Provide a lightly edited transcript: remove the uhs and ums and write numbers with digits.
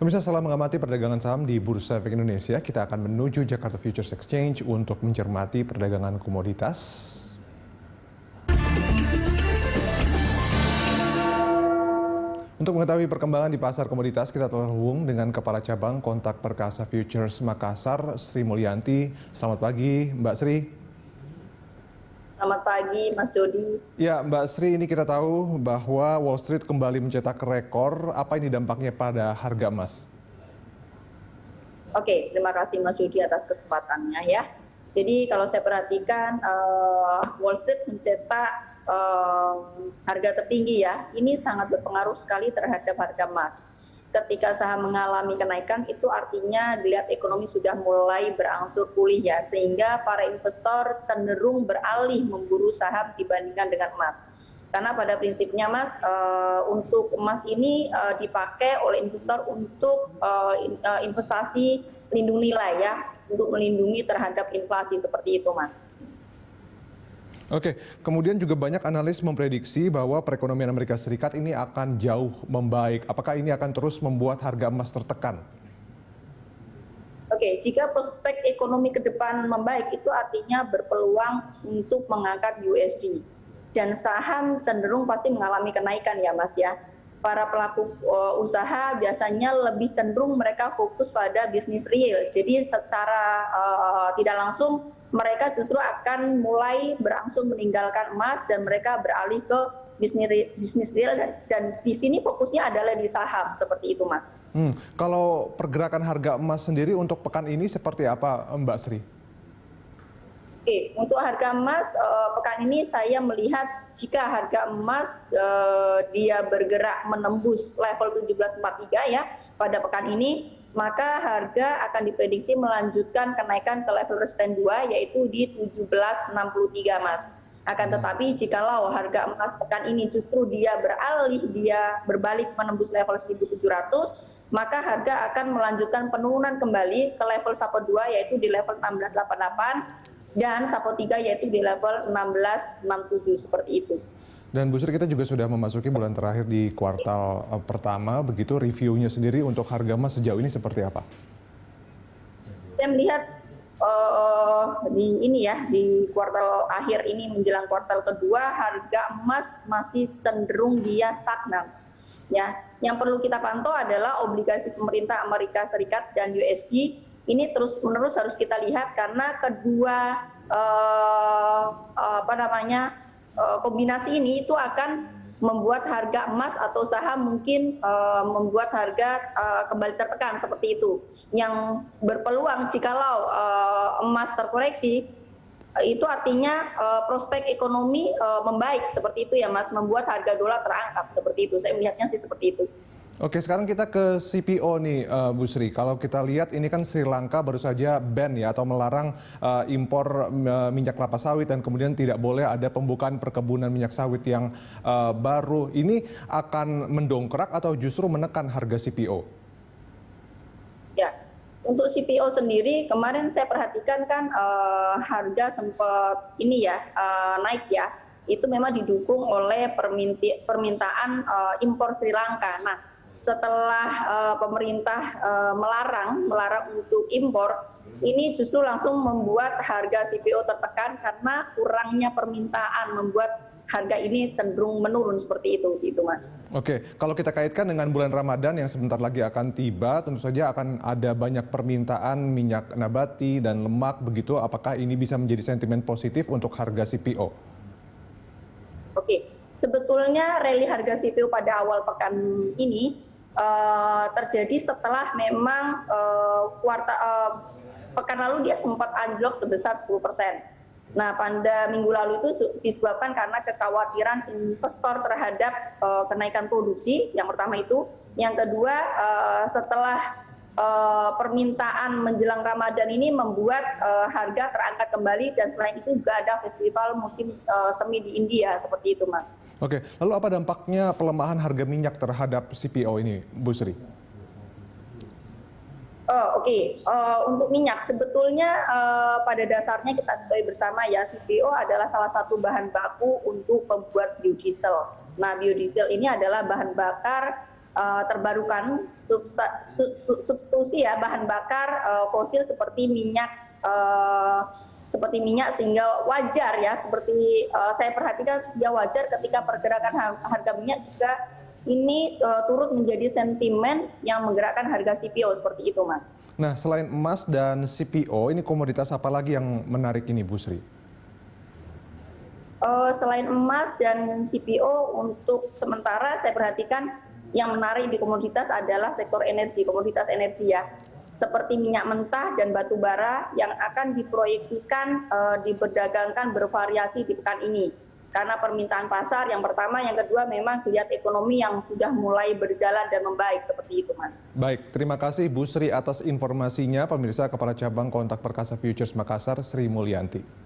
Pemirsa, setelah mengamati perdagangan saham di Bursa Efek Indonesia, kita akan menuju Jakarta Futures Exchange untuk mencermati perdagangan komoditas. Untuk mengetahui perkembangan di pasar komoditas, kita telah terhubung dengan Kepala Cabang Kontak Perkasa Futures Makassar, Sri Mulyanti. Selamat pagi, Mbak Sri. Selamat pagi, Mas Dodi. Ya, Mbak Sri, ini kita tahu bahwa Wall Street kembali mencetak rekor. Apa ini dampaknya pada harga emas? Oke, terima kasih Mas Dodi atas kesempatannya ya. Jadi kalau saya perhatikan Wall Street mencetak harga tertinggi ya. Ini sangat berpengaruh sekali terhadap harga emas. Ketika saham mengalami kenaikan, itu artinya dilihat ekonomi sudah mulai berangsur pulih ya, sehingga para investor cenderung beralih memburu saham dibandingkan dengan emas. Karena pada prinsipnya Mas, untuk emas ini dipakai oleh investor untuk investasi lindung nilai ya, untuk melindungi terhadap inflasi seperti itu Mas. Oke, kemudian juga banyak analis memprediksi bahwa perekonomian Amerika Serikat ini akan jauh membaik. Apakah ini akan terus membuat harga emas tertekan? Oke, jika prospek ekonomi ke depan membaik, itu artinya berpeluang untuk mengangkat USD. Dan saham cenderung pasti mengalami kenaikan ya Mas ya. Para pelaku usaha biasanya lebih cenderung mereka fokus pada bisnis real. Jadi secara tidak langsung mereka justru akan mulai berangsur meninggalkan emas dan mereka beralih ke bisnis real dan di sini fokusnya adalah di saham seperti itu Mas. Kalau pergerakan harga emas sendiri untuk pekan ini seperti apa Mbak Sri? Oke, untuk harga emas pekan ini saya melihat jika harga emas dia bergerak menembus level 1743 ya pada pekan ini, maka harga akan diprediksi melanjutkan kenaikan ke level resisten 2 yaitu di 1763 Mas. Akan tetapi jikalau harga emas pekan ini justru dia berbalik menembus level 1700, maka harga akan melanjutkan penurunan kembali ke level sapo 2 yaitu di level 1688 dan sapo 3 yaitu di level 1667 seperti itu. Dan Bu Sri, kita juga sudah memasuki bulan terakhir di kuartal pertama, begitu reviewnya sendiri untuk harga emas sejauh ini seperti apa? Saya melihat di kuartal akhir ini menjelang kuartal kedua harga emas masih cenderung dia stagnan. Ya, yang perlu kita pantau adalah obligasi pemerintah Amerika Serikat dan USD. Ini terus-menerus harus kita lihat karena kedua kombinasi ini itu akan membuat harga emas atau saham mungkin membuat harga kembali tertekan seperti itu. Yang berpeluang jikalau emas terkoreksi itu artinya prospek ekonomi membaik seperti itu ya Mas, membuat harga dolar terangkat seperti itu. Saya melihatnya sih seperti itu. Oke, sekarang kita ke CPO nih Bu Sri. Kalau kita lihat ini kan Sri Lanka baru saja ban ya atau melarang impor minyak kelapa sawit dan kemudian tidak boleh ada pembukaan perkebunan minyak sawit yang baru. Ini akan mendongkrak atau justru menekan harga CPO? Ya, untuk CPO sendiri kemarin saya perhatikan kan harga sempat naik ya. Itu memang didukung oleh permintaan impor Sri Lanka. Nah, setelah pemerintah melarang untuk impor, ini justru langsung membuat harga CPO tertekan karena kurangnya permintaan membuat harga ini cenderung menurun seperti itu Mas. Oke, kalau kita kaitkan dengan bulan Ramadan yang sebentar lagi akan tiba, tentu saja akan ada banyak permintaan minyak nabati dan lemak begitu. Apakah ini bisa menjadi sentimen positif untuk harga CPO? Oke, sebetulnya rally harga CPO pada awal pekan ini terjadi setelah memang pekan lalu dia sempat anjlok sebesar 10%. Nah, pada minggu lalu itu disebabkan karena kekhawatiran investor terhadap kenaikan produksi, yang pertama itu. Yang kedua, setelah permintaan menjelang Ramadan ini membuat harga terangkat kembali dan selain itu juga ada festival musim semi di India, seperti itu Mas. Oke, lalu apa dampaknya pelemahan harga minyak terhadap CPO ini, Bu Sri? Untuk minyak sebetulnya pada dasarnya kita ketahui bersama ya, CPO adalah salah satu bahan baku untuk membuat biodiesel. Nah, biodiesel ini adalah bahan bakar terbarukan, substitusi ya bahan bakar fosil seperti minyak sehingga wajar ya, seperti saya perhatikan dia wajar ketika pergerakan harga minyak juga ini turut menjadi sentimen yang menggerakkan harga CPO seperti itu, Mas. Nah, selain emas dan CPO, ini komoditas apa lagi yang menarik ini, Bu Sri? Selain emas dan CPO, untuk sementara saya perhatikan yang menarik di komoditas adalah sektor energi, komoditas energi ya, seperti minyak mentah dan batu bara yang akan diproyeksikan diperdagangkan bervariasi di pekan ini. Karena permintaan pasar yang pertama, yang kedua memang kelihatan ekonomi yang sudah mulai berjalan dan membaik seperti itu, Mas. Baik, terima kasih Bu Sri atas informasinya. Pemirsa, Kepala Cabang Kontak Perkasa Futures Makassar, Sri Mulyanti.